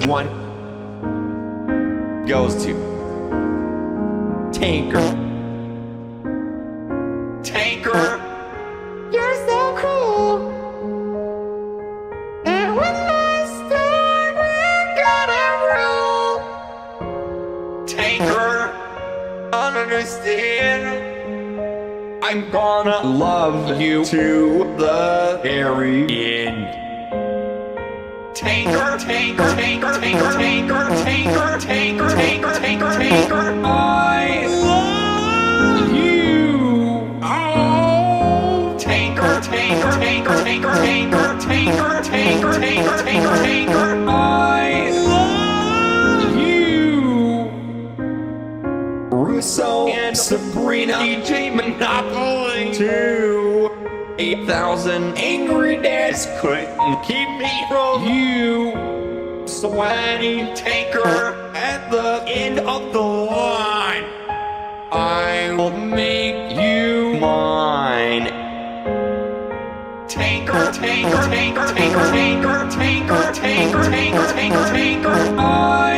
one goes to Tanqr. Tanqr, you're so cool. And when I start, we're gonna rule. Tanqr, understand. I'm gonna love you to the very end. Tanqr, Tanqr, Tanqr, Tanqr, Tanqr, Tanqr, Tanqr, Tanqr, Tanqr, Tanqr. I love you. Oh. Tanqr, Tanqr, Tanqr, Tanqr, Tanqr, Tanqr, Tanqr, Tanqr, Tanqr, Tanqr. I love you. Russo and Sabrina, DJ Monopoly. 8,000 angry dads couldn't keep me from you. Sweaty Tanqr at the end of the line. I will make you mine. Tanqr, Tanqr, Tanqr, Tanqr, Tanqr, Tanqr, Tanqr, Tanqr, Tanqr, Tanqr.